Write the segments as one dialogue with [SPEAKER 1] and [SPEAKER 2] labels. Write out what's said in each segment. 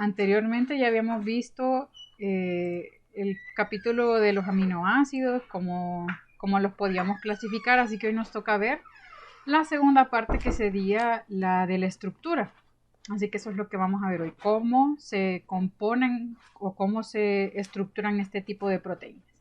[SPEAKER 1] Anteriormente ya habíamos visto el capítulo de los aminoácidos, cómo los podíamos clasificar, así que hoy nos toca ver la segunda parte que sería la de la estructura. Así que eso es lo que vamos a ver hoy, cómo se componen o cómo se estructuran este tipo de proteínas.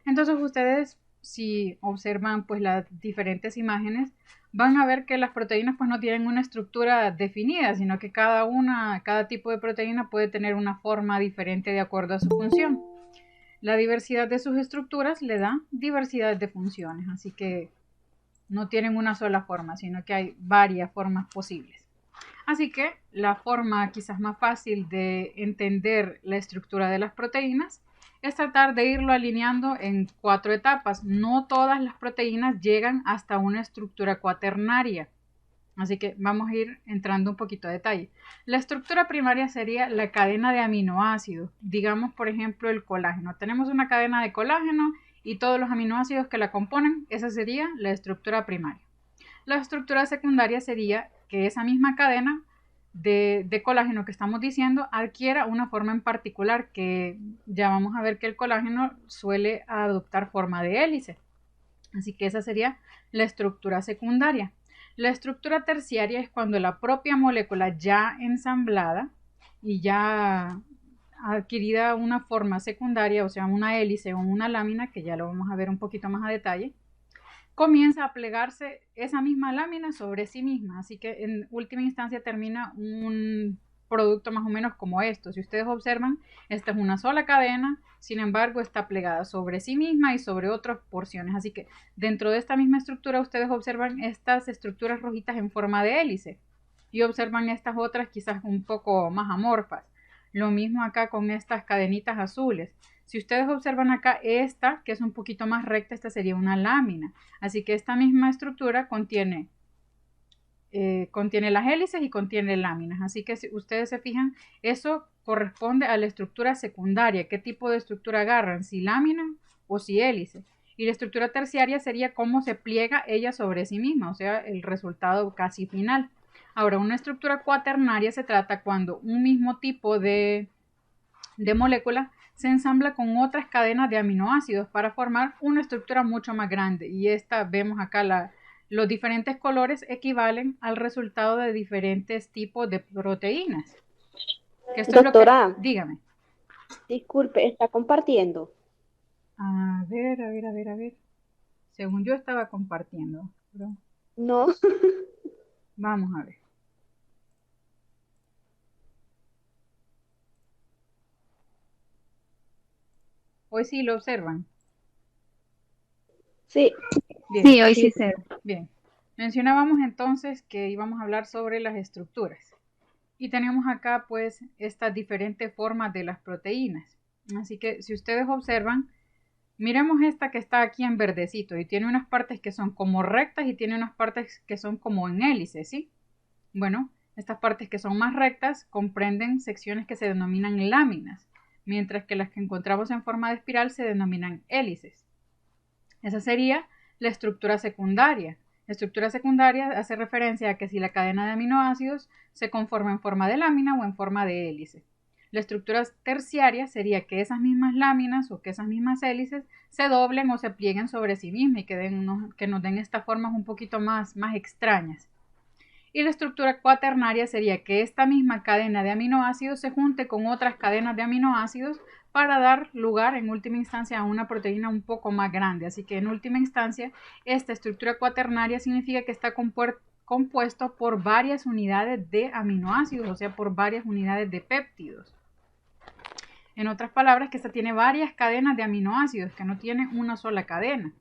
[SPEAKER 1] Entonces ustedes, si observan pues las diferentes imágenes, van a ver que las proteínas pues no tienen una estructura definida, sino que cada tipo de proteína puede tener una forma diferente de acuerdo a su función. La diversidad de sus estructuras le da diversidad de funciones, así que no tienen una sola forma, sino que hay varias formas posibles. Así que la forma quizás más fácil de entender la estructura de las proteínas es tratar de irlo alineando en 4 etapas. No todas las proteínas llegan hasta una estructura cuaternaria. Así que vamos a ir entrando un poquito a detalle. La estructura primaria sería la cadena de aminoácidos. Digamos, por ejemplo, el colágeno. Tenemos una cadena de colágeno y todos los aminoácidos que la componen. Esa sería la estructura primaria. La estructura secundaria sería que esa misma cadena de colágeno que estamos diciendo adquiera una forma en particular, que ya vamos a ver que el colágeno suele adoptar forma de hélice. Así que esa sería la estructura secundaria. La estructura terciaria es cuando la propia molécula ya ensamblada y ya adquirida una forma secundaria, o sea, una hélice o una lámina, que ya lo vamos a ver un poquito más a detalle, comienza a plegarse esa misma lámina sobre sí misma, así que en última instancia termina un producto más o menos como esto. Si ustedes observan, esta es una sola cadena, sin embargo está plegada sobre sí misma y sobre otras porciones, así que dentro de esta misma estructura ustedes observan estas estructuras rojitas en forma de hélice y observan estas otras quizás un poco más amorfas. Lo mismo acá con estas cadenitas azules. Si ustedes observan acá esta, que es un poquito más recta, esta sería una lámina. Así que esta misma estructura contiene las hélices y contiene láminas. Así que si ustedes se fijan, eso corresponde a la estructura secundaria. ¿Qué tipo de estructura agarran? Si lámina o si hélice. Y la estructura terciaria sería cómo se pliega ella sobre sí misma, o sea, el resultado casi final. Ahora, una estructura cuaternaria se trata cuando un mismo tipo de molécula se ensambla con otras cadenas de aminoácidos para formar una estructura mucho más grande. Y esta, vemos acá, los diferentes colores equivalen al resultado de diferentes tipos de proteínas. Que esto es lo que,
[SPEAKER 2] Doctora,
[SPEAKER 1] dígame.
[SPEAKER 2] disculpe, ¿está compartiendo?
[SPEAKER 1] A ver, a ver, a ver, a ver. Según yo estaba compartiendo, pero
[SPEAKER 2] No.
[SPEAKER 1] vamos a ver. Hoy sí lo observan.
[SPEAKER 2] Sí,
[SPEAKER 1] Bien,
[SPEAKER 3] Sí, hoy sí se.
[SPEAKER 1] bien. Mencionábamos entonces que íbamos a hablar sobre las estructuras. Y tenemos acá pues estas diferentes formas de las proteínas. Así que si ustedes observan, miremos esta que está aquí en verdecito y tiene unas partes que son como rectas y tiene unas partes que son como en hélice, ¿sí? Bueno, estas partes que son más rectas comprenden secciones que se denominan láminas, mientras que las que encontramos en forma de espiral se denominan hélices. Esa sería la estructura secundaria. La estructura secundaria hace referencia a que si la cadena de aminoácidos se conforma en forma de lámina o en forma de hélice. La estructura terciaria sería que esas mismas láminas o que esas mismas hélices se doblen o se plieguen sobre sí mismas y que nos den estas formas un poquito más extrañas. Y la estructura cuaternaria sería que esta misma cadena de aminoácidos se junte con otras cadenas de aminoácidos para dar lugar en última instancia a una proteína un poco más grande. Así que en última instancia esta estructura cuaternaria significa que está compuesto por varias unidades de aminoácidos, o sea, por varias unidades de péptidos. En otras palabras, que esta tiene varias cadenas de aminoácidos, que no tiene una sola cadena.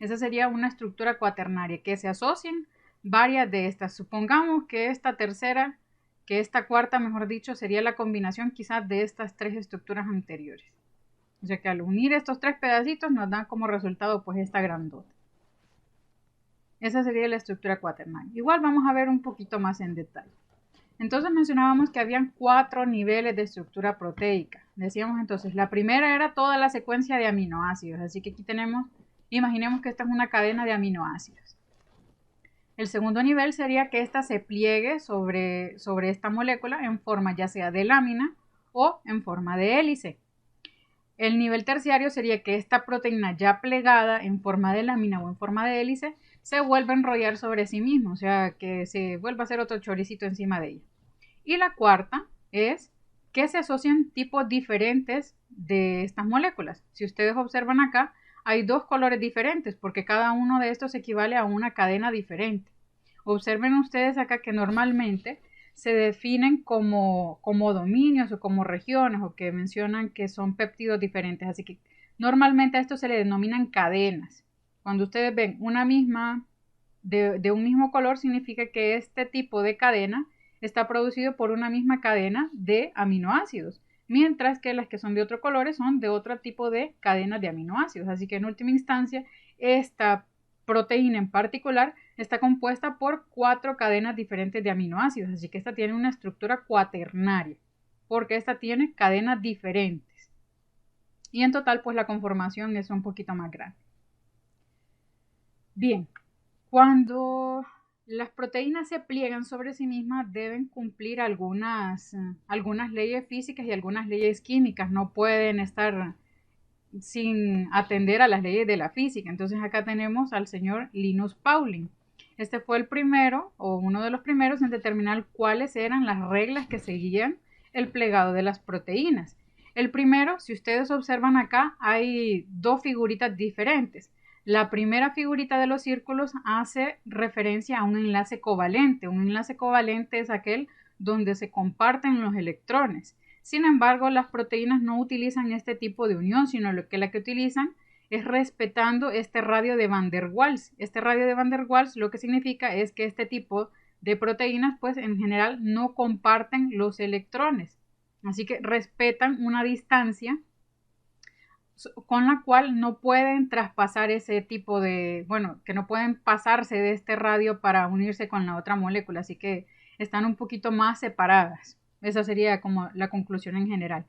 [SPEAKER 1] Esa sería una estructura cuaternaria, que se asocien varias de estas. Supongamos que esta tercera, que esta cuarta, mejor dicho, sería la combinación quizás de estas tres estructuras anteriores. O sea que al unir estos tres pedacitos nos dan como resultado pues esta grandota. Esa sería la estructura cuaternaria. Igual vamos a ver un poquito más en detalle. Entonces mencionábamos que habían 4 niveles de estructura proteica. Decíamos entonces, la primera era toda la secuencia de aminoácidos. Así que aquí tenemos, imaginemos que esta es una cadena de aminoácidos. El segundo nivel sería que ésta se pliegue sobre esta molécula en forma ya sea de lámina o en forma de hélice. El nivel terciario sería que esta proteína ya plegada en forma de lámina o en forma de hélice se vuelva a enrollar sobre sí mismo, o sea, que se vuelva a hacer otro choricito encima de ella. Y la cuarta es que se asocian tipos diferentes de estas moléculas. Si ustedes observan acá, hay dos colores diferentes porque cada uno de estos equivale a una cadena diferente. Observen ustedes acá que normalmente se definen como dominios o como regiones o que mencionan que son péptidos diferentes. Así que normalmente a esto se le denominan cadenas. Cuando ustedes ven una misma de un mismo color, significa que este tipo de cadena está producido por una misma cadena de aminoácidos, mientras que las que son de otro color son de otro tipo de cadenas de aminoácidos. Así que en última instancia, esta proteína en particular está compuesta por 4 cadenas diferentes de aminoácidos, así que esta tiene una estructura cuaternaria, porque esta tiene cadenas diferentes. Y en total, pues la conformación es un poquito más grande. Bien, cuando las proteínas se pliegan sobre sí mismas, deben cumplir algunas leyes físicas y algunas leyes químicas. No pueden estar sin atender a las leyes de la física. Entonces acá tenemos al señor Linus Pauling. Este fue el primero o uno de los primeros en determinar cuáles eran las reglas que seguían el plegado de las proteínas. El primero, si ustedes observan acá, hay dos figuritas diferentes. La primera figurita de los círculos hace referencia a un enlace covalente. Un enlace covalente es aquel donde se comparten los electrones. Sin embargo, las proteínas no utilizan este tipo de unión, sino la que utilizan es respetando este radio de Van der Waals. Este radio de Van der Waals lo que significa es que este tipo de proteínas, pues en general no comparten los electrones. Así que respetan una distancia con la cual no pueden traspasar ese tipo de, bueno, que no pueden pasarse de este radio para unirse con la otra molécula. Así que están un poquito más separadas. Esa sería como la conclusión en general.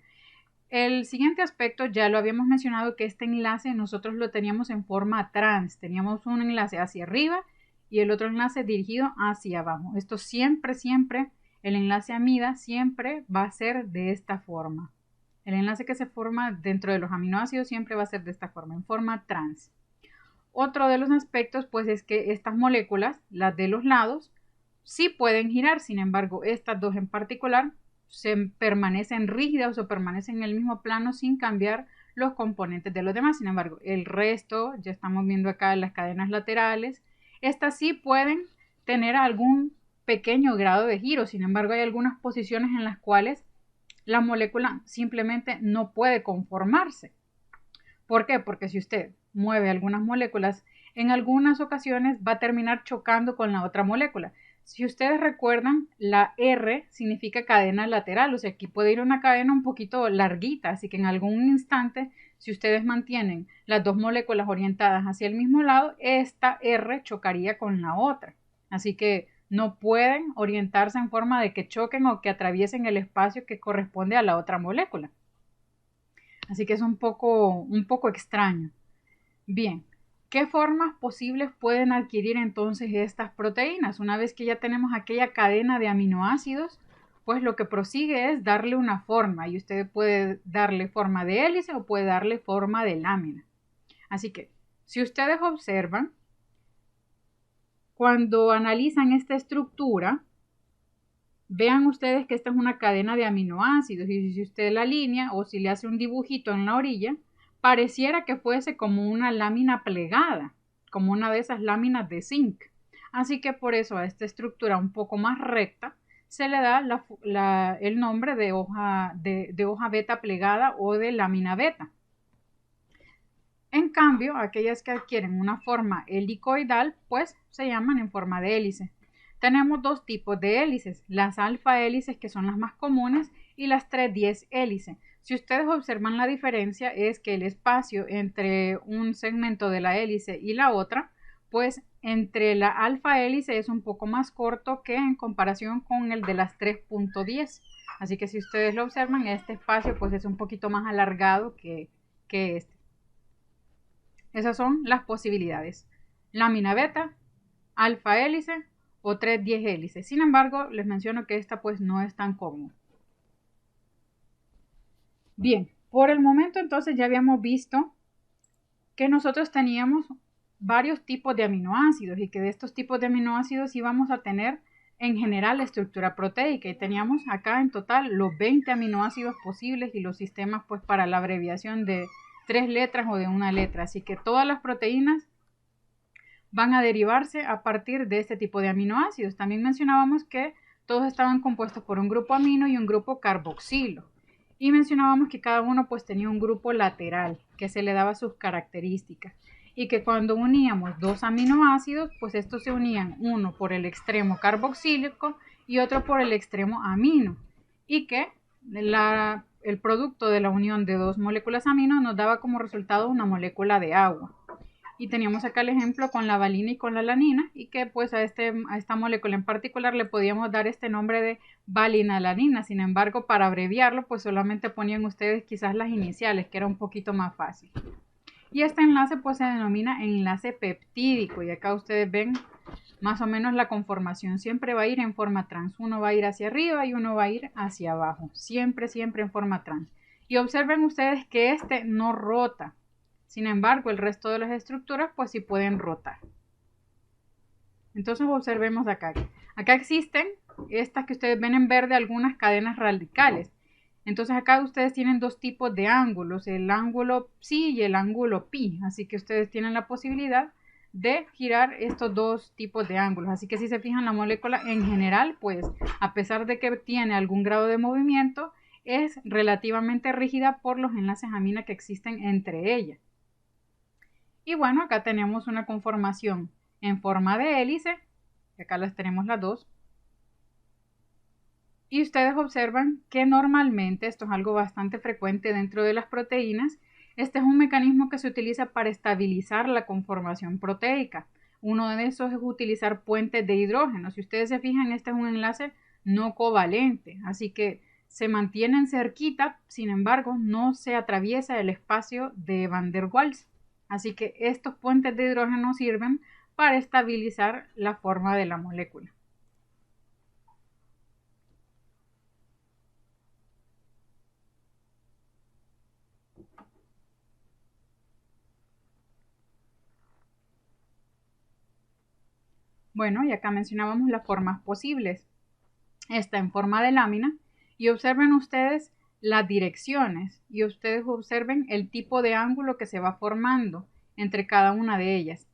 [SPEAKER 1] El siguiente aspecto ya lo habíamos mencionado, que este enlace nosotros lo teníamos en forma trans. Teníamos un enlace hacia arriba y el otro enlace dirigido hacia abajo. Esto siempre, el enlace amida siempre va a ser de esta forma. El enlace que se forma dentro de los aminoácidos siempre va a ser de esta forma, en forma trans. Otro de los aspectos, pues, es que estas moléculas, las de los lados, sí pueden girar. Sin embargo, estas dos en particular se permanecen rígidas o permanecen en el mismo plano sin cambiar los componentes de los demás. Sin embargo, el resto, ya estamos viendo acá las cadenas laterales, estas sí pueden tener algún pequeño grado de giro. Sin embargo, hay algunas posiciones en las cuales la molécula simplemente no puede conformarse. ¿Por qué? Porque si usted mueve algunas moléculas, en algunas ocasiones va a terminar chocando con la otra molécula. Si ustedes recuerdan, la R significa cadena lateral, o sea, aquí puede ir una cadena un poquito larguita, así que en algún instante, si ustedes mantienen las dos moléculas orientadas hacia el mismo lado, esta R chocaría con la otra. Así que no pueden orientarse en forma de que choquen o que atraviesen el espacio que corresponde a la otra molécula. Así que es un poco extraño. Bien, ¿qué formas posibles pueden adquirir entonces estas proteínas? Una vez que ya tenemos aquella cadena de aminoácidos, pues lo que prosigue es darle una forma, y usted puede darle forma de hélice o puede darle forma de lámina. Así que, si ustedes observan, cuando analizan esta estructura, vean ustedes que esta es una cadena de aminoácidos, y si usted la alinea o si le hace un dibujito en la orilla, pareciera que fuese como una lámina plegada, como una de esas láminas de zinc. Así que por eso a esta estructura un poco más recta se le da el nombre de hoja beta plegada o de lámina beta. En cambio, aquellas que adquieren una forma helicoidal, pues se llaman en forma de hélice. Tenemos dos tipos de hélices, las alfa hélices, que son las más comunes, y las 3-10 hélices. Si ustedes observan, la diferencia es que el espacio entre un segmento de la hélice y la otra, pues entre la alfa hélice es un poco más corto que en comparación con el de las 3.10. Así que si ustedes lo observan, este espacio pues es un poquito más alargado que este. Esas son las posibilidades: lámina beta, alfa hélice o 3,10 hélices. Sin embargo, les menciono que esta pues no es tan común. Bien, por el momento entonces ya habíamos visto que nosotros teníamos varios tipos de aminoácidos y que de estos tipos de aminoácidos íbamos a tener en general la estructura proteica, y teníamos acá en total los 20 aminoácidos posibles y los sistemas pues para la abreviación de 3 letras o de una letra, así que todas las proteínas van a derivarse a partir de este tipo de aminoácidos. También mencionábamos que todos estaban compuestos por un grupo amino y un grupo carboxilo, y mencionábamos que cada uno pues tenía un grupo lateral que se le daba sus características, y que cuando uníamos dos aminoácidos, pues estos se unían uno por el extremo carboxílico y otro por el extremo amino, y que el producto de la unión de dos moléculas amino nos daba como resultado una molécula de agua. Y teníamos acá el ejemplo con la valina y con la alanina, y que pues a esta molécula en particular le podíamos dar este nombre de valinalanina. Sin embargo, para abreviarlo pues solamente ponían ustedes quizás las iniciales, que era un poquito más fácil. Y este enlace pues se denomina enlace peptídico, y acá ustedes ven más o menos la conformación. Siempre va a ir en forma trans, uno va a ir hacia arriba y uno va a ir hacia abajo, siempre en forma trans. Y observen ustedes que este no rota, sin embargo el resto de las estructuras pues sí pueden rotar. Entonces observemos acá existen estas que ustedes ven en verde, algunas cadenas radicales. Entonces acá ustedes tienen dos tipos de ángulos, el ángulo psi y el ángulo pi, así que ustedes tienen la posibilidad de girar estos dos tipos de ángulos. Así que si se fijan, la molécula en general, pues a pesar de que tiene algún grado de movimiento, es relativamente rígida por los enlaces amina que existen entre ellas. Y bueno, acá tenemos una conformación en forma de hélice, acá las tenemos las dos. Y ustedes observan que normalmente, esto es algo bastante frecuente dentro de las proteínas, este es un mecanismo que se utiliza para estabilizar la conformación proteica. Uno de esos es utilizar puentes de hidrógeno. Si ustedes se fijan, este es un enlace no covalente, así que se mantienen cerquita, sin embargo, no se atraviesa el espacio de Van der Waals. Así que estos puentes de hidrógeno sirven para estabilizar la forma de la molécula. Bueno, y acá mencionábamos las formas posibles. Está en forma de lámina, y observen ustedes las direcciones, y ustedes observen el tipo de ángulo que se va formando entre cada una de ellas.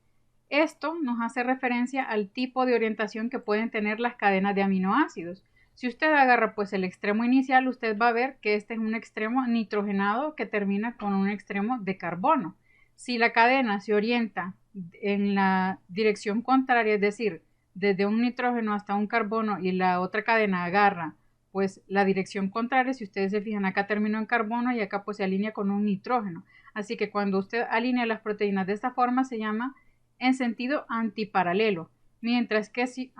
[SPEAKER 1] Esto nos hace referencia al tipo de orientación que pueden tener las cadenas de aminoácidos. Si usted agarra pues el extremo inicial, usted va a ver que este es un extremo nitrogenado que termina con un extremo de carbono. Si la cadena se orienta en la dirección contraria, es decir, desde un nitrógeno hasta un carbono, y la otra cadena agarra pues la dirección contraria, si ustedes se fijan, acá terminó en carbono y acá pues se alinea con un nitrógeno. Así que cuando usted alinea las proteínas de esta forma se llama en sentido antiparalelo. Mientras que si,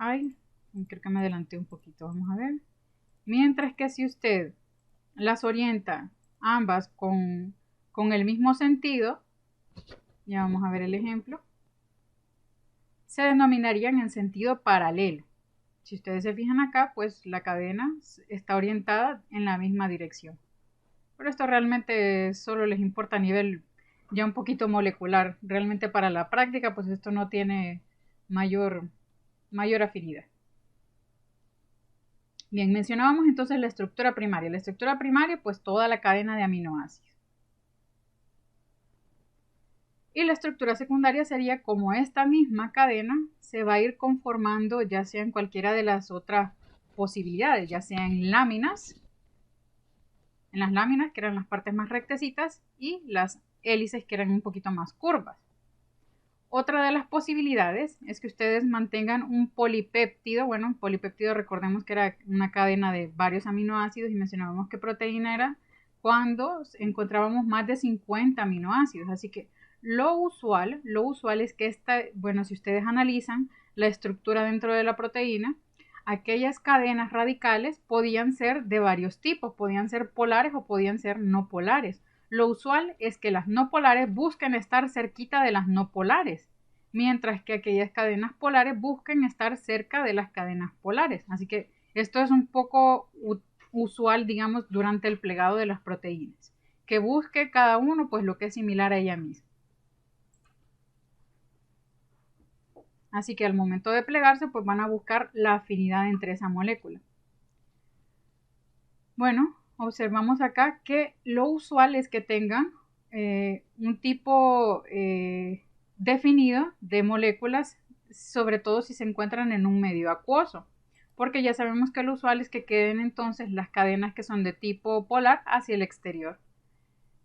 [SPEAKER 1] creo que me adelanté un poquito, vamos a ver. Mientras que si usted las orienta ambas con el mismo sentido, ya vamos a ver el ejemplo, se denominarían en sentido paralelo. Si ustedes se fijan acá, pues la cadena está orientada en la misma dirección. Pero esto realmente solo les importa a nivel ya un poquito molecular. Realmente para la práctica, pues esto no tiene mayor afinidad. Bien, mencionábamos entonces la estructura primaria. La estructura primaria, pues toda la cadena de aminoácidos. Y la estructura secundaria sería como esta misma cadena se va a ir conformando ya sea en cualquiera de las otras posibilidades, ya sea en láminas, las láminas que eran las partes más rectecitas y las hélices que eran un poquito más curvas. Otra de las posibilidades es que ustedes mantengan un polipéptido. Bueno, un polipéptido, recordemos que era una cadena de varios aminoácidos, y mencionábamos que proteína era cuando encontrábamos más de 50 aminoácidos. Así que lo usual es que si ustedes analizan la estructura dentro de la proteína, aquellas cadenas radicales podían ser de varios tipos, podían ser polares o podían ser no polares. Lo usual es que las no polares busquen estar cerquita de las no polares, mientras que aquellas cadenas polares buscan estar cerca de las cadenas polares. Así que esto es un poco usual, digamos, durante el plegado de las proteínas, que busque cada uno pues lo que es similar a ella misma. Así que al momento de plegarse pues van a buscar la afinidad entre esa molécula. Bueno, observamos acá que lo usual es que tengan un tipo definido de moléculas, sobre todo si se encuentran en un medio acuoso, porque ya sabemos que lo usual es que queden entonces las cadenas que son de tipo polar hacia el exterior.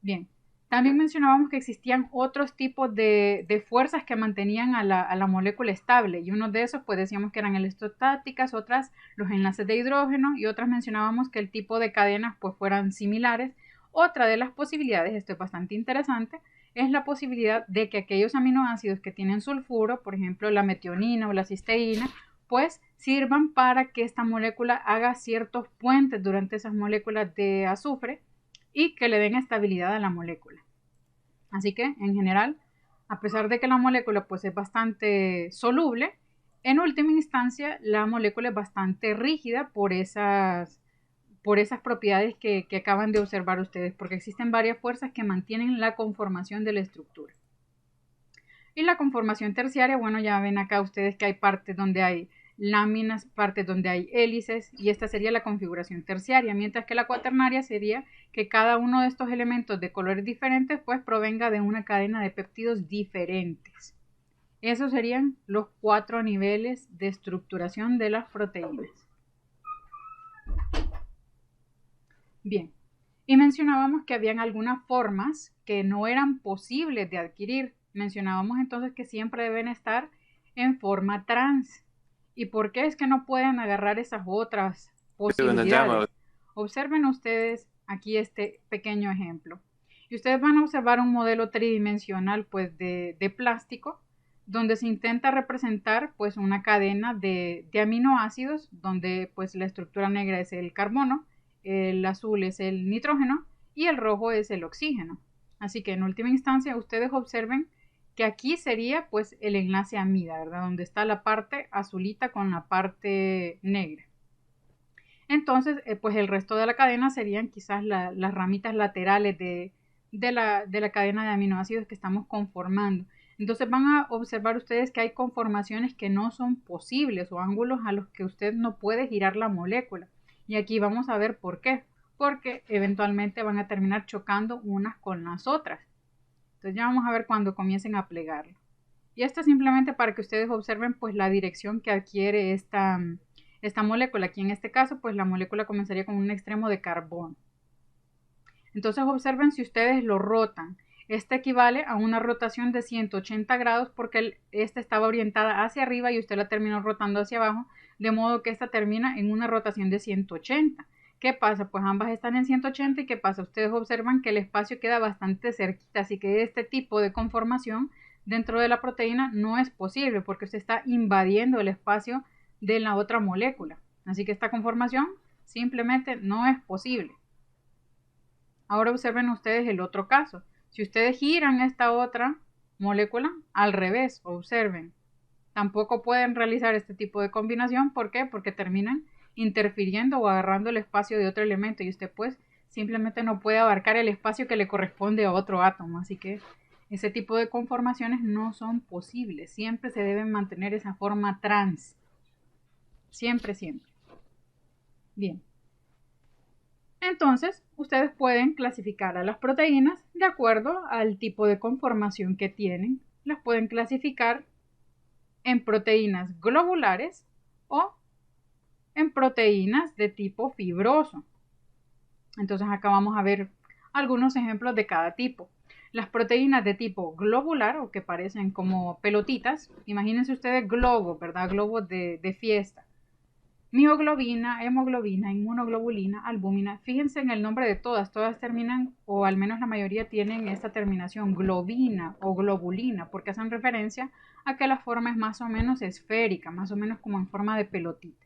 [SPEAKER 1] Bien, también mencionábamos que existían otros tipos de fuerzas que mantenían a la molécula estable, y uno de esos pues decíamos que eran electrostáticas, otras los enlaces de hidrógeno, y otras mencionábamos que el tipo de cadenas pues fueran similares. Otra de las posibilidades, esto es bastante interesante, es la posibilidad de que aquellos aminoácidos que tienen sulfuro, por ejemplo la metionina o la cisteína, pues sirvan para que esta molécula haga ciertos puentes durante esas moléculas de azufre y que le den estabilidad a la molécula. Así que, en general, a pesar de que la molécula pues, es bastante soluble, en última instancia la molécula es bastante rígida por esas propiedades que acaban de observar ustedes, porque existen varias fuerzas que mantienen la conformación de la estructura. Y la conformación terciaria, bueno, ya ven acá ustedes que hay partes donde hay láminas, partes donde hay hélices, y esta sería la configuración terciaria, mientras que la cuaternaria sería que cada uno de estos elementos de colores diferentes pues provenga de una cadena de péptidos diferentes. Esos serían los 4 niveles de estructuración de las proteínas. Bien, y mencionábamos que habían algunas formas que no eran posibles de adquirir. Mencionábamos entonces que siempre deben estar en forma trans. ¿Y por qué es que no pueden agarrar esas otras posibilidades? Observen ustedes aquí este pequeño ejemplo. Y ustedes van a observar un modelo tridimensional pues de plástico donde se intenta representar pues una cadena de aminoácidos donde pues la estructura negra es el carbono, el azul es el nitrógeno y el rojo es el oxígeno. Así que en última instancia ustedes observen que aquí sería pues el enlace amida, ¿verdad? Donde está la parte azulita con la parte negra. Entonces, pues el resto de la cadena serían quizás las ramitas laterales de la cadena de aminoácidos que estamos conformando. Entonces van a observar ustedes que hay conformaciones que no son posibles o ángulos a los que usted no puede girar la molécula. Y aquí vamos a ver por qué. Porque eventualmente van a terminar chocando unas con las otras. Entonces ya vamos a ver cuando comiencen a plegarlo. Y esto es simplemente para que ustedes observen pues la dirección que adquiere esta molécula. Aquí en este caso pues la molécula comenzaría con un extremo de carbono. Entonces observen si ustedes lo rotan. Este equivale a una rotación de 180 grados porque esta estaba orientada hacia arriba y usted la terminó rotando hacia abajo, de modo que esta termina en una rotación de 180. ¿Qué pasa? Pues ambas están en 180 y ¿qué pasa? Ustedes observan que el espacio queda bastante cerquita, así que este tipo de conformación dentro de la proteína no es posible porque usted está invadiendo el espacio de la otra molécula. Así que esta conformación simplemente no es posible. Ahora observen ustedes el otro caso. Si ustedes giran esta otra molécula al revés, observen. Tampoco pueden realizar este tipo de combinación. ¿Por qué? Porque terminan interfiriendo o agarrando el espacio de otro elemento y usted pues simplemente no puede abarcar el espacio que le corresponde a otro átomo. Así que ese tipo de conformaciones no son posibles. Siempre se debe mantener esa forma trans. Siempre, siempre. Bien. Entonces, ustedes pueden clasificar a las proteínas de acuerdo al tipo de conformación que tienen. Las pueden clasificar en proteínas globulares o en proteínas de tipo fibroso. Entonces acá vamos a ver algunos ejemplos de cada tipo. Las proteínas de tipo globular o que parecen como pelotitas, imagínense ustedes globos, ¿verdad? Globos de fiesta. Mioglobina, hemoglobina, inmunoglobulina, albúmina. Fíjense en el nombre de todas terminan, o al menos la mayoría tienen esta terminación globina o globulina, porque hacen referencia a que la forma es más o menos esférica, más o menos como en forma de pelotita.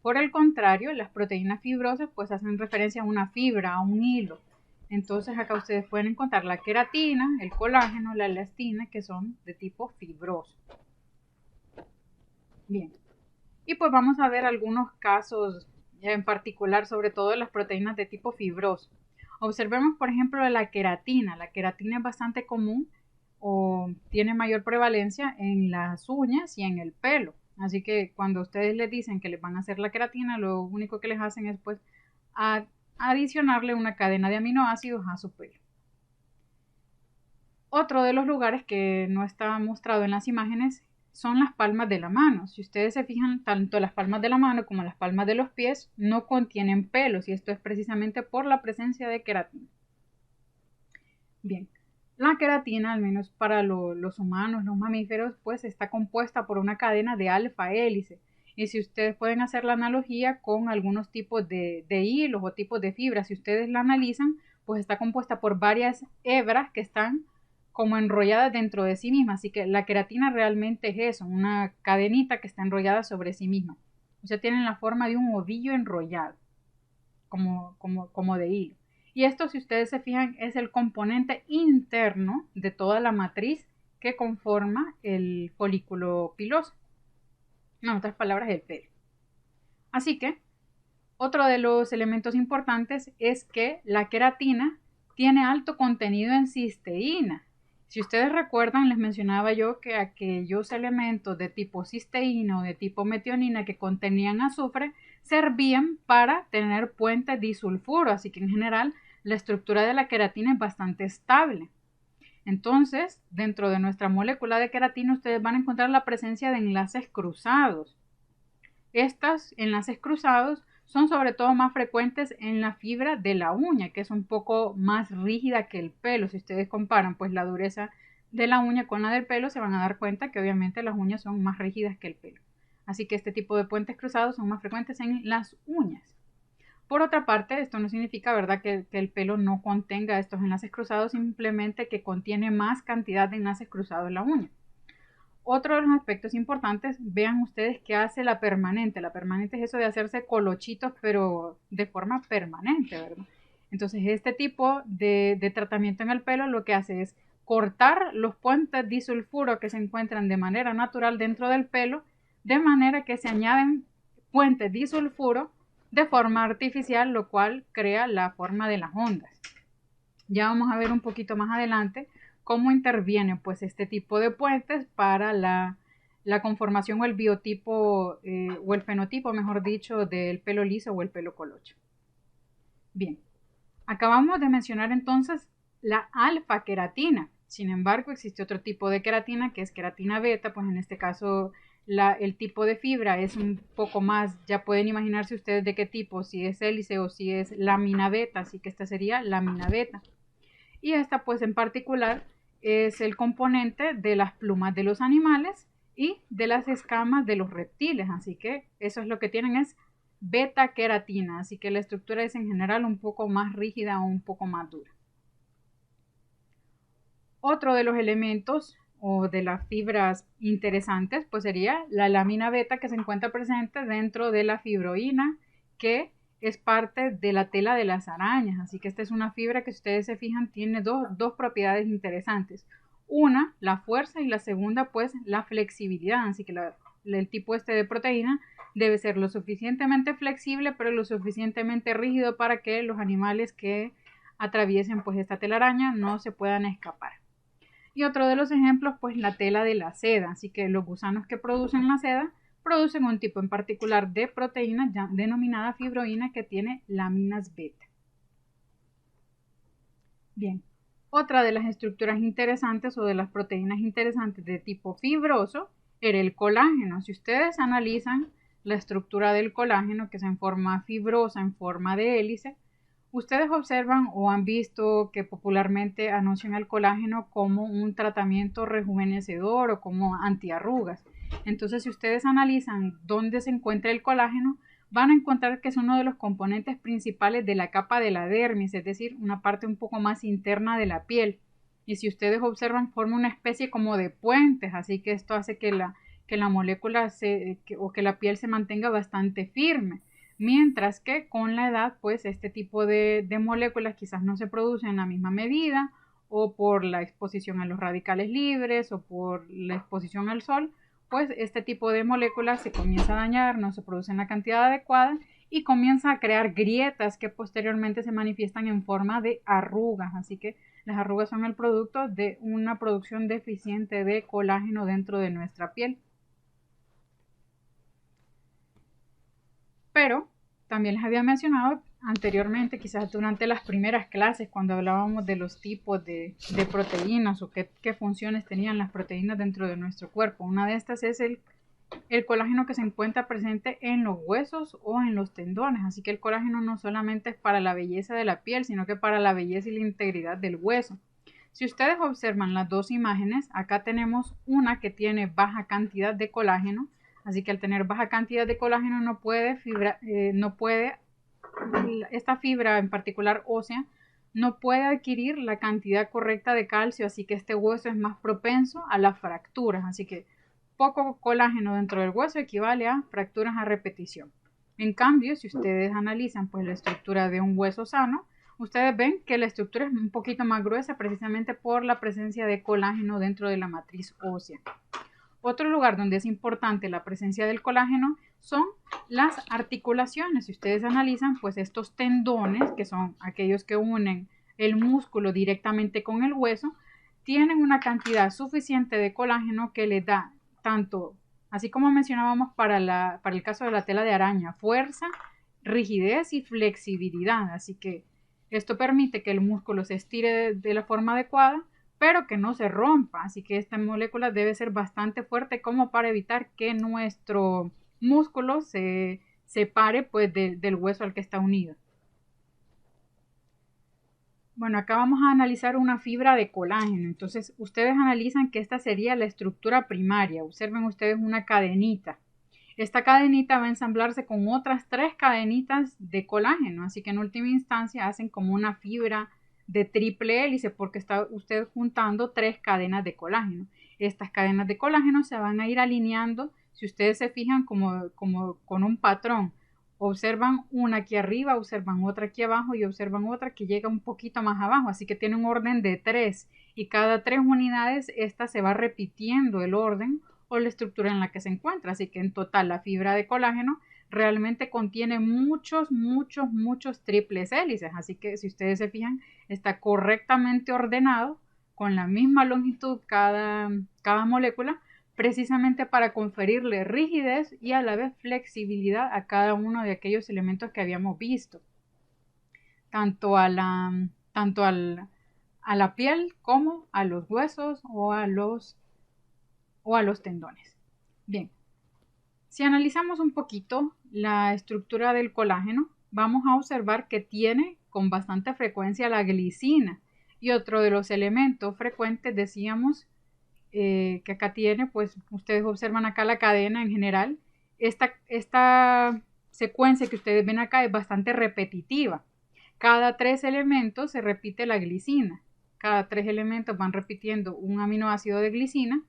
[SPEAKER 1] Por el contrario, las proteínas fibrosas pues hacen referencia a una fibra, a un hilo. Entonces acá ustedes pueden encontrar la queratina, el colágeno, la elastina, que son de tipo fibroso. Bien, y pues vamos a ver algunos casos en particular, sobre todo de las proteínas de tipo fibroso. Observemos, por ejemplo, la queratina. La queratina es bastante común o tiene mayor prevalencia en las uñas y en el pelo. Así que cuando ustedes les dicen que les van a hacer la queratina, lo único que les hacen es pues adicionarle una cadena de aminoácidos a su pelo. Otro de los lugares que no está mostrado en las imágenes son las palmas de la mano. Si ustedes se fijan, tanto las palmas de la mano como las palmas de los pies no contienen pelos, y esto es precisamente por la presencia de queratina. Bien, la queratina, al menos para los humanos, los mamíferos, pues está compuesta por una cadena de alfa hélice. Y si ustedes pueden hacer la analogía con algunos tipos de hilos o tipos de fibras, si ustedes la analizan, pues está compuesta por varias hebras que están como enrolladas dentro de sí mismas. Así que la queratina realmente es eso, una cadenita que está enrollada sobre sí misma. O sea, tienen la forma de un ovillo enrollado, como de hilo. Y esto, si ustedes se fijan, es el componente interno de toda la matriz que conforma el folículo piloso. En otras palabras, el pelo. Así que, otro de los elementos importantes es que la queratina tiene alto contenido en cisteína. Si ustedes recuerdan, les mencionaba yo que aquellos elementos de tipo cisteína o de tipo metionina que contenían azufre servían para tener puentes disulfuro, así que en general la estructura de la queratina es bastante estable. Entonces, dentro de nuestra molécula de queratina ustedes van a encontrar la presencia de enlaces cruzados. Estos enlaces cruzados son sobre todo más frecuentes en la fibra de la uña, que es un poco más rígida que el pelo. Si ustedes comparan pues la dureza de la uña con la del pelo, se van a dar cuenta que obviamente las uñas son más rígidas que el pelo. Así que este tipo de puentes cruzados son más frecuentes en las uñas. Por otra parte, esto no significa, ¿verdad?, que el pelo no contenga estos enlaces cruzados, simplemente que contiene más cantidad de enlaces cruzados en la uña. Otro de los aspectos importantes, vean ustedes qué hace la permanente. La permanente es eso de hacerse colochitos, pero de forma permanente, ¿verdad? Entonces, este tipo de tratamiento en el pelo lo que hace es cortar los puentes disulfuro que se encuentran de manera natural dentro del pelo, de manera que se añaden puentes disulfuro de forma artificial, lo cual crea la forma de las ondas. Ya vamos a ver un poquito más adelante cómo interviene pues este tipo de puentes para la conformación o el biotipo o el fenotipo, mejor dicho, del pelo liso o el pelo colocho. Bien, acabamos de mencionar entonces la alfa queratina. Sin embargo, existe otro tipo de queratina que es queratina beta, pues en este caso el tipo de fibra es un poco más, ya pueden imaginarse ustedes de qué tipo, si es hélice o si es lámina beta, así que esta sería lámina beta. Y esta pues en particular es el componente de las plumas de los animales y de las escamas de los reptiles, así que eso es lo que tienen, es beta queratina, así que la estructura es en general un poco más rígida o un poco más dura. Otro de los elementos o de las fibras interesantes pues sería la lámina beta, que se encuentra presente dentro de la fibroína, que es parte de la tela de las arañas. Así que esta es una fibra que, si ustedes se fijan, tiene dos propiedades interesantes. Una, la fuerza, y la segunda pues la flexibilidad. Así que el tipo este de proteína debe ser lo suficientemente flexible pero lo suficientemente rígido para que los animales que atraviesen pues esta telaraña no se puedan escapar. Y otro de los ejemplos, pues la tela de la seda. Así que los gusanos que producen la seda producen un tipo en particular de proteína denominada fibroína, que tiene láminas beta. Bien, otra de las estructuras interesantes o de las proteínas interesantes de tipo fibroso era el colágeno. Si ustedes analizan la estructura del colágeno, que es en forma fibrosa, en forma de hélice, ustedes observan o han visto que popularmente anuncian el colágeno como un tratamiento rejuvenecedor o como antiarrugas. Entonces, si ustedes analizan dónde se encuentra el colágeno, van a encontrar que es uno de los componentes principales de la capa de la dermis, es decir, una parte un poco más interna de la piel. Y si ustedes observan, forma una especie como de puentes, así que esto hace que la molécula o que la piel se mantenga bastante firme. Mientras que con la edad, pues este tipo de moléculas quizás no se producen en la misma medida, o por la exposición a los radicales libres, o por la exposición al sol, pues este tipo de moléculas se comienza a dañar, no se produce en la cantidad adecuada y comienza a crear grietas que posteriormente se manifiestan en forma de arrugas. Así que las arrugas son el producto de una producción deficiente de colágeno dentro de nuestra piel. Pero también les había mencionado anteriormente, quizás durante las primeras clases, cuando hablábamos de los tipos de proteínas o qué funciones tenían las proteínas dentro de nuestro cuerpo. Una de estas es el colágeno que se encuentra presente en los huesos o en los tendones. Así que el colágeno no solamente es para la belleza de la piel, sino que para la belleza y la integridad del hueso. Si ustedes observan las dos imágenes, acá tenemos una que tiene baja cantidad de colágeno. Así que al tener baja cantidad de colágeno esta fibra en particular ósea no puede adquirir la cantidad correcta de calcio, así que este hueso es más propenso a las fracturas. Así que poco colágeno dentro del hueso equivale a fracturas a repetición. En cambio, si ustedes analizan pues la estructura de un hueso sano, ustedes ven que la estructura es un poquito más gruesa precisamente por la presencia de colágeno dentro de la matriz ósea. Otro lugar donde es importante la presencia del colágeno son las articulaciones. Si ustedes analizan, pues estos tendones, que son aquellos que unen el músculo directamente con el hueso, tienen una cantidad suficiente de colágeno que les da tanto, así como mencionábamos para el caso de la tela de araña, fuerza, rigidez y flexibilidad. Así que esto permite que el músculo se estire de la forma adecuada, pero que no se rompa. Así que esta molécula debe ser bastante fuerte como para evitar que nuestro músculo se separe pues del hueso al que está unido. Bueno, acá vamos a analizar una fibra de colágeno. Entonces, ustedes analizan que esta sería la estructura primaria. Observen ustedes una cadenita. Esta cadenita va a ensamblarse con otras 3 cadenitas de colágeno. Así que en última instancia hacen como una fibra de triple hélice porque está usted juntando 3 cadenas de colágeno. Estas cadenas de colágeno se van a ir alineando, si ustedes se fijan, como con un patrón. Observan una aquí arriba, observan otra aquí abajo y observan otra que llega un poquito más abajo. Así que tiene un orden de 3 y cada 3 unidades esta se va repitiendo el orden o la estructura en la que se encuentra. Así que en total la fibra de colágeno realmente contiene muchos triples hélices. Así que si ustedes se fijan, está correctamente ordenado con la misma longitud cada molécula, precisamente para conferirle rigidez y a la vez flexibilidad a cada uno de aquellos elementos que habíamos visto, tanto a la piel como a los huesos o a los tendones. Bien, si analizamos un poquito la estructura del colágeno, vamos a observar que tiene con bastante frecuencia la glicina. Y otro de los elementos frecuentes, decíamos, que acá tiene, pues ustedes observan acá la cadena en general. Esta secuencia que ustedes ven acá es bastante repetitiva. Cada 3 elementos se repite la glicina. Cada 3 elementos van repitiendo un aminoácido de glicina.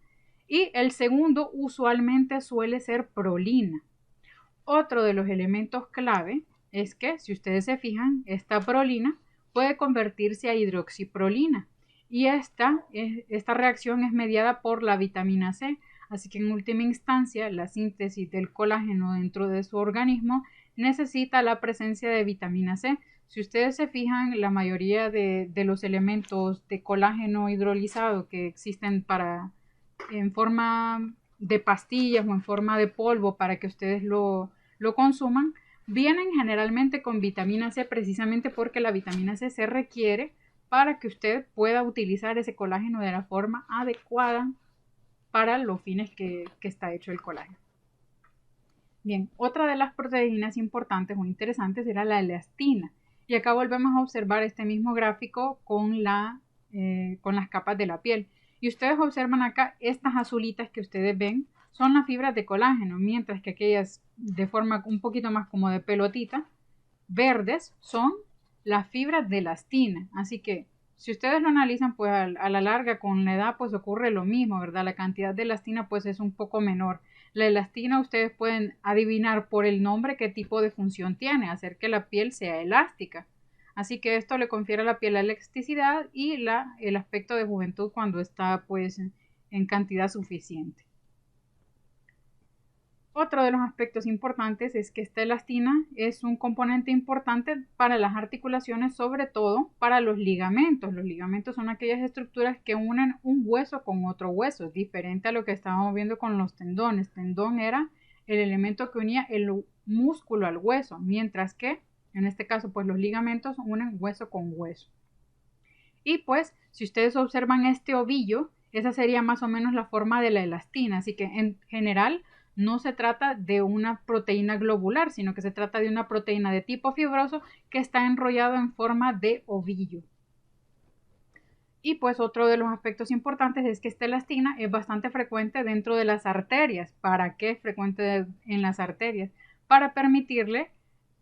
[SPEAKER 1] Y el segundo usualmente suele ser prolina. Otro de los elementos clave es que, si ustedes se fijan, esta prolina puede convertirse a hidroxiprolina. Y esta reacción es mediada por la vitamina C. Así que en última instancia, la síntesis del colágeno dentro de su organismo necesita la presencia de vitamina C. Si ustedes se fijan, la mayoría de los elementos de colágeno hidrolizado que existen en forma de pastillas o en forma de polvo para que ustedes lo consuman, vienen generalmente con vitamina C precisamente porque la vitamina C se requiere para que usted pueda utilizar ese colágeno de la forma adecuada para los fines que está hecho el colágeno. Bien, otra de las proteínas importantes o interesantes era la elastina. Y acá volvemos a observar este mismo gráfico con las capas de la piel. Y ustedes observan acá estas azulitas que ustedes ven son las fibras de colágeno, mientras que aquellas de forma un poquito más como de pelotita, verdes, son las fibras de elastina. Así que si ustedes lo analizan, pues a la larga con la edad pues ocurre lo mismo, ¿verdad? La cantidad de elastina pues es un poco menor. La elastina ustedes pueden adivinar por el nombre qué tipo de función tiene, hacer que la piel sea elástica. Así que esto le confiere a la piel la elasticidad y el aspecto de juventud cuando está pues en cantidad suficiente. Otro de los aspectos importantes es que esta elastina es un componente importante para las articulaciones, sobre todo para los ligamentos. Los ligamentos son aquellas estructuras que unen un hueso con otro hueso, diferente a lo que estábamos viendo con los tendones. Tendón era el elemento que unía el músculo al hueso, mientras que en este caso pues los ligamentos unen hueso con hueso. Y pues si ustedes observan este ovillo, esa sería más o menos la forma de la elastina, así que en general no se trata de una proteína globular, sino que se trata de una proteína de tipo fibroso que está enrollado en forma de ovillo. Y pues otro de los aspectos importantes es que esta elastina es bastante frecuente dentro de las arterias. ¿Para qué es frecuente en las arterias? Para permitirle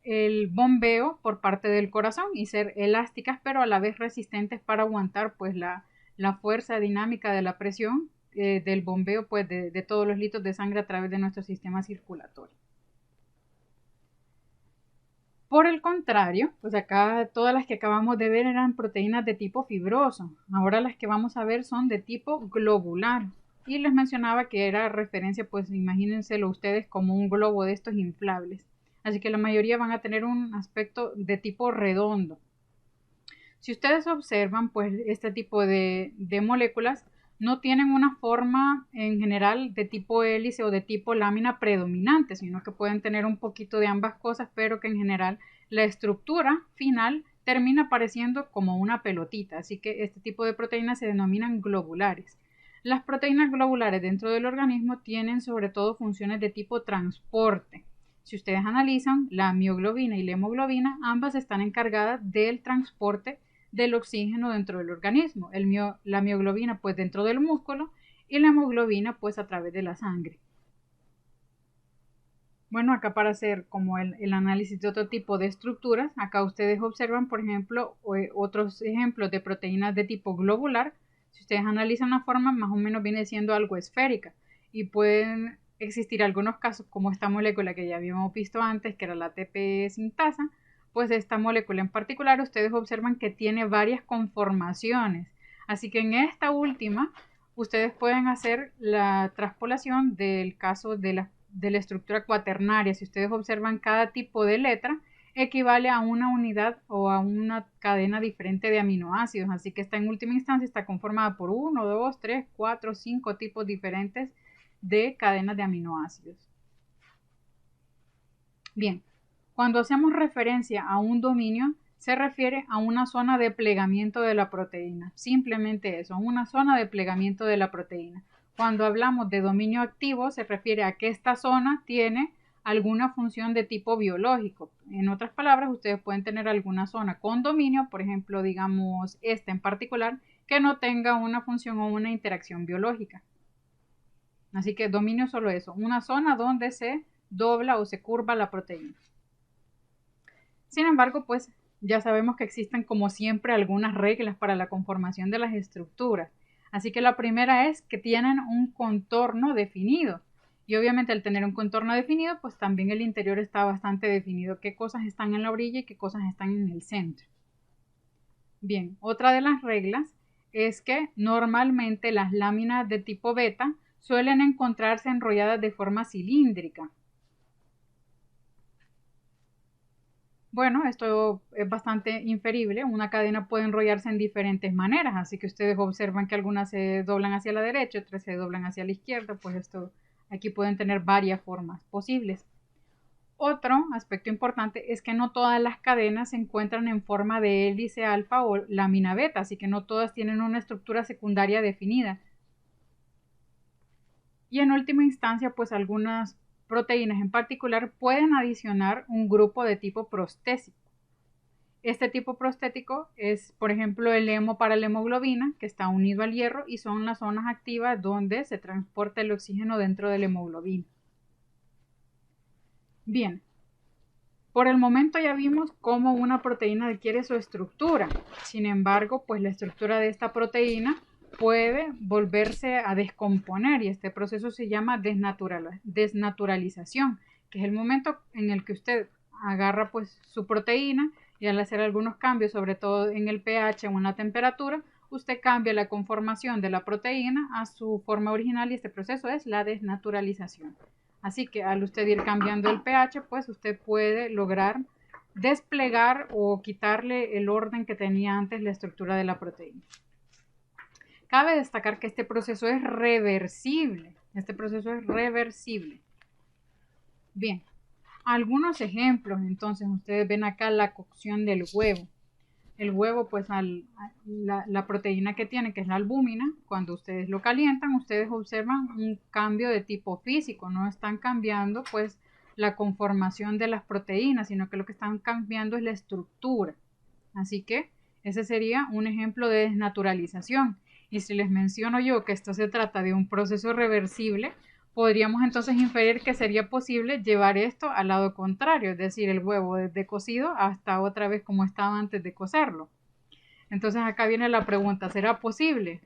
[SPEAKER 1] el bombeo por parte del corazón y ser elásticas, pero a la vez resistentes para aguantar pues la fuerza dinámica de la presión del bombeo pues de todos los litros de sangre a través de nuestro sistema circulatorio. Por el contrario, pues acá todas las que acabamos de ver eran proteínas de tipo fibroso. Ahora las que vamos a ver son de tipo globular. Y les mencionaba que era referencia, pues imagínenselo ustedes como un globo de estos inflables. Así que la mayoría van a tener un aspecto de tipo redondo. Si ustedes observan, pues este tipo de moléculas no tienen una forma en general de tipo hélice o de tipo lámina predominante, sino que pueden tener un poquito de ambas cosas, pero que en general la estructura final termina pareciendo como una pelotita, así que este tipo de proteínas se denominan globulares. Las proteínas globulares dentro del organismo tienen sobre todo funciones de tipo transporte. Si ustedes analizan, la mioglobina y la hemoglobina, ambas están encargadas del transporte del oxígeno dentro del organismo. La mioglobina pues dentro del músculo y la hemoglobina pues a través de la sangre. Bueno, acá para hacer como el análisis de otro tipo de estructuras, acá ustedes observan por ejemplo otros ejemplos de proteínas de tipo globular. Si ustedes analizan la forma, más o menos viene siendo algo esférica y pueden existir algunos casos como esta molécula que ya habíamos visto antes, que era la ATP sintasa. Pues esta molécula en particular ustedes observan que tiene varias conformaciones, así que en esta última ustedes pueden hacer la traspolación del caso de la estructura cuaternaria. Si ustedes observan, cada tipo de letra equivale a una unidad o a una cadena diferente de aminoácidos, así que esta en última instancia está conformada por 1, 2, 3, 4, 5 tipos diferentes de cadenas de aminoácidos. Bien, cuando hacemos referencia a un dominio, se refiere a una zona de plegamiento de la proteína. Simplemente eso, una zona de plegamiento de la proteína. Cuando hablamos de dominio activo, se refiere a que esta zona tiene alguna función de tipo biológico. En otras palabras, ustedes pueden tener alguna zona con dominio, por ejemplo, digamos esta en particular, que no tenga una función o una interacción biológica. Así que dominio es solo eso, una zona donde se dobla o se curva la proteína. Sin embargo, pues ya sabemos que existen como siempre algunas reglas para la conformación de las estructuras. Así que la primera es que tienen un contorno definido. Y obviamente al tener un contorno definido, pues también el interior está bastante definido, qué cosas están en la orilla y qué cosas están en el centro. Bien, otra de las reglas es que normalmente las láminas de tipo beta suelen encontrarse enrolladas de forma cilíndrica. Bueno, esto es bastante inferible. Una cadena puede enrollarse en diferentes maneras, así que ustedes observan que algunas se doblan hacia la derecha, otras se doblan hacia la izquierda, pues esto aquí pueden tener varias formas posibles. Otro aspecto importante es que no todas las cadenas se encuentran en forma de hélice alfa o lámina beta, así que no todas tienen una estructura secundaria definida. Y en última instancia, pues algunas proteínas en particular pueden adicionar un grupo de tipo prostésico. Este tipo prostético es, por ejemplo, el hemo para la hemoglobina, que está unido al hierro y son las zonas activas donde se transporta el oxígeno dentro de la hemoglobina. Bien, por el momento ya vimos cómo una proteína adquiere su estructura. Sin embargo, pues la estructura de esta proteína puede volverse a descomponer y este proceso se llama desnaturalización, que es el momento en el que usted agarra pues su proteína y al hacer algunos cambios, sobre todo en el pH o en la temperatura, usted cambia la conformación de la proteína a su forma original y este proceso es la desnaturalización. Así que al usted ir cambiando el pH, pues usted puede lograr desplegar o quitarle el orden que tenía antes la estructura de la proteína. Cabe destacar que este proceso es reversible. Este proceso es reversible. Bien, algunos ejemplos. Entonces, ustedes ven acá la cocción del huevo. El huevo, pues la proteína que tiene, que es la albúmina, cuando ustedes lo calientan, ustedes observan un cambio de tipo físico. No están cambiando, pues, la conformación de las proteínas, sino que lo que están cambiando es la estructura. Así que ese sería un ejemplo de desnaturalización. Y si les menciono yo que esto se trata de un proceso reversible, podríamos entonces inferir que sería posible llevar esto al lado contrario, es decir, el huevo desde cocido hasta otra vez como estaba antes de cocerlo. Entonces acá viene la pregunta, ¿será posible?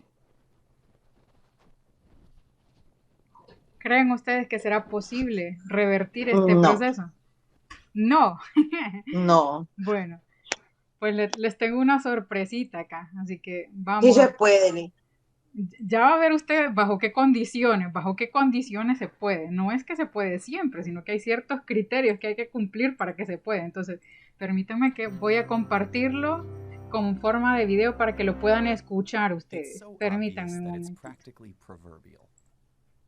[SPEAKER 1] ¿Creen ustedes que será posible revertir este
[SPEAKER 3] No,
[SPEAKER 1] proceso? No.
[SPEAKER 3] no.
[SPEAKER 1] Bueno, pues les tengo una sorpresita acá, así que
[SPEAKER 3] Sí
[SPEAKER 1] vamos
[SPEAKER 3] se
[SPEAKER 1] a...
[SPEAKER 3] puede, Lee.
[SPEAKER 1] Ya va a ver usted bajo qué condiciones se puede. No es que se puede siempre, sino que hay ciertos criterios que hay que cumplir para que se pueda. Entonces, permítanme que voy a compartirlo como forma de video para que lo puedan escuchar ustedes. Permítanme un momento.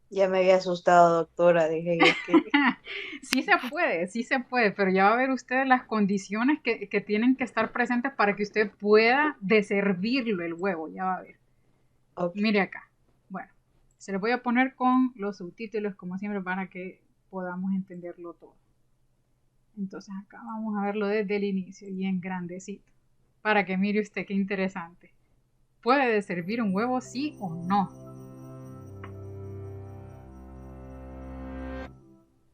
[SPEAKER 3] Ya me había asustado, doctora. Dije yo que...
[SPEAKER 1] Sí se puede, pero ya va a ver usted las condiciones que tienen que estar presentes para que usted pueda deservirlo el huevo. Ya va a ver.
[SPEAKER 3] Okay.
[SPEAKER 1] Mire acá. Bueno, se los voy a poner con los subtítulos como siempre para que podamos entenderlo todo. Entonces acá vamos a verlo desde el inicio y en grandecito. Para que mire usted qué interesante. ¿Puede servir un huevo sí o no?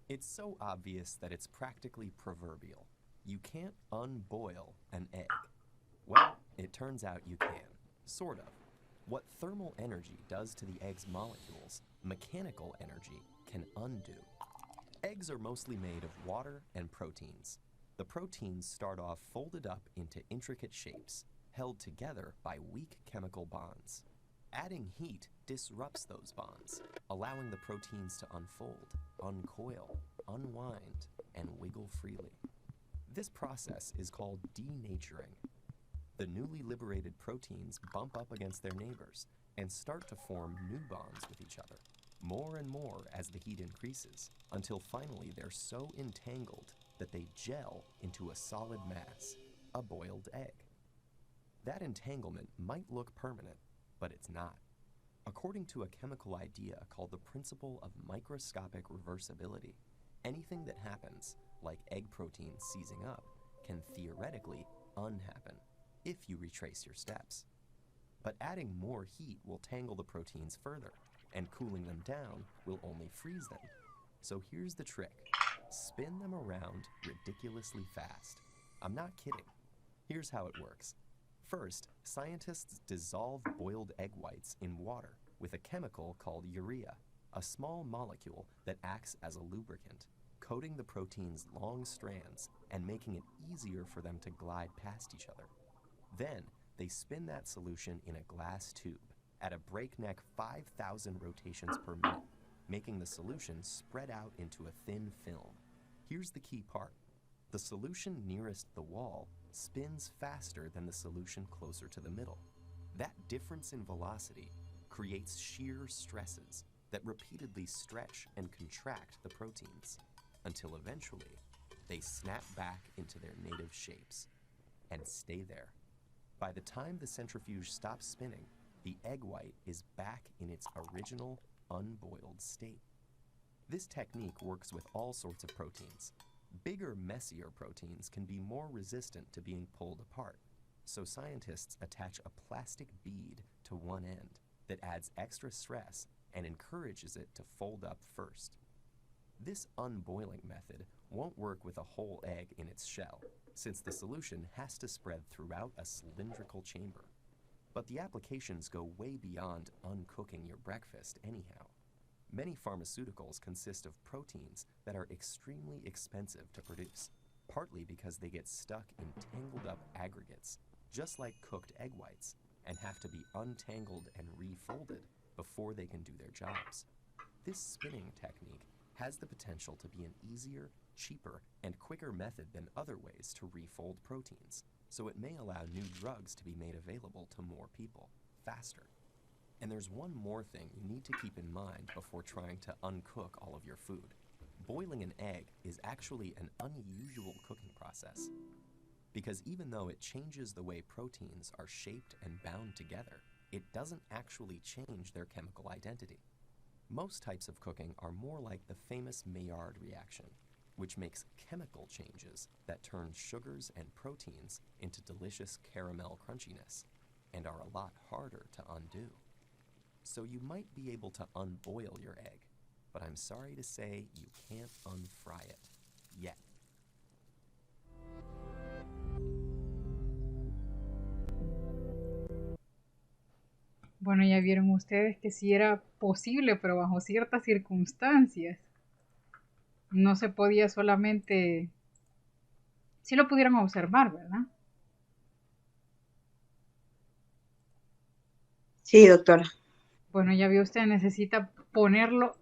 [SPEAKER 4] It's so obvious that it's practically proverbial. You can't unboil an egg. Well, it turns out you can. Sort of. What thermal energy does to the egg's molecules, mechanical energy can undo. Eggs are mostly made of water and proteins. The proteins start off folded up into intricate shapes, held together by weak chemical bonds. Adding heat disrupts those bonds, allowing the proteins to unfold, uncoil, unwind, and wiggle freely. This process is called denaturing. The newly liberated proteins bump up against their neighbors and start to form new bonds with each other, more and more as the heat increases, until finally they're so entangled that they gel into a solid mass, a boiled egg. That entanglement might look permanent, but it's not. According to a chemical idea called the principle of microscopic reversibility, anything that happens, like egg proteins seizing up, can theoretically unhappen if you retrace your steps. But adding more heat will tangle the proteins further, and cooling them down will only freeze them. So here's the trick. Spin them around ridiculously fast. I'm not kidding. Here's how it works. First, scientists dissolve boiled egg whites in water with a chemical called urea, a small molecule that acts as a lubricant, coating the protein's long strands and making it easier for them to glide past each other. Then, they spin that solution in a glass tube at a breakneck 5,000 rotations per minute, making the solution spread out into a thin film. Here's the key part. The solution nearest the wall spins faster than the solution closer to the middle. That difference in velocity creates shear stresses that repeatedly stretch and contract the proteins until eventually they snap back into their native shapes and stay there. By the time the centrifuge stops spinning, the egg white is back in its original unboiled state. This technique works with all sorts of proteins. Bigger, messier proteins can be more resistant to being pulled apart, so scientists attach a plastic bead to one end that adds extra stress and encourages it to fold up first. This unboiling method won't work with a whole egg in its shell, since the solution has to spread throughout a cylindrical chamber. But the applications go way beyond uncooking your breakfast anyhow. Many pharmaceuticals consist of proteins that are extremely expensive to produce, partly because they get stuck in tangled up aggregates, just like cooked egg whites, and have to be untangled and refolded before they can do their jobs. This spinning technique has the potential to be an easier, cheaper, and quicker method than other ways to refold proteins, so it may allow new drugs to be made available to more people, faster. And there's one more thing you need to keep in mind before trying to uncook all of your food. Boiling an egg is actually an unusual cooking process, because even though it changes the way proteins are shaped and bound together, it doesn't actually change their chemical identity. Most types of cooking are more like the famous Maillard reaction, which makes chemical changes that turn sugars and proteins into delicious caramel crunchiness, and are a lot harder to undo. So you might be able to unboil your egg, but I'm sorry to say you can't unfry it yet.
[SPEAKER 1] Bueno, ya vieron ustedes que sí era posible, pero bajo ciertas circunstancias. No se podía solamente... Sí lo pudieron observar, ¿verdad?
[SPEAKER 3] Sí, doctora.
[SPEAKER 1] Bueno, ya vio usted, necesita ponerlo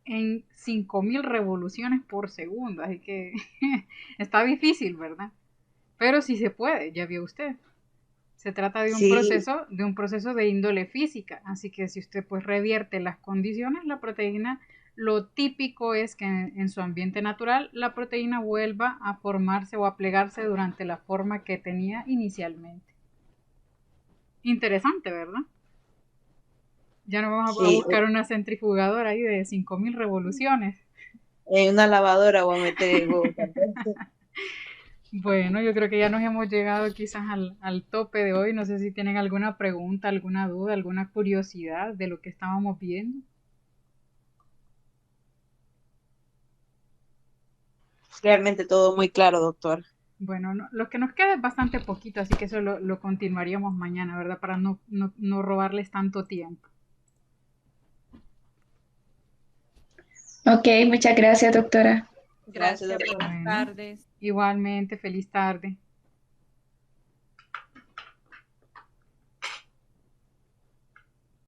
[SPEAKER 1] en 5000 revoluciones por segundo, así que está difícil, ¿verdad? Pero sí se puede, ya vio usted. Se trata de un
[SPEAKER 3] Sí,
[SPEAKER 1] proceso de índole física, así que si usted pues revierte las condiciones, la proteína, lo típico es que en su ambiente natural la proteína vuelva a formarse o a plegarse durante la forma que tenía inicialmente. Interesante, ¿verdad? Ya no vamos a
[SPEAKER 3] sí.
[SPEAKER 1] buscar una centrifugadora ahí de 5000 revoluciones.
[SPEAKER 3] En una lavadora voy a meter el huevo también.
[SPEAKER 1] Bueno, yo creo que ya nos hemos llegado quizás al tope de hoy. No sé si tienen alguna pregunta, alguna duda, alguna curiosidad de lo que estábamos viendo.
[SPEAKER 3] Realmente todo muy claro, doctor.
[SPEAKER 1] Bueno, lo que nos queda es bastante poquito, así que eso lo continuaríamos mañana, ¿verdad? Para no robarles tanto tiempo.
[SPEAKER 5] Ok, muchas gracias, doctora.
[SPEAKER 3] Gracias,
[SPEAKER 6] Gracias,
[SPEAKER 3] doctora.
[SPEAKER 6] buenas
[SPEAKER 1] Bueno.
[SPEAKER 6] tardes.
[SPEAKER 1] Igualmente, feliz tarde.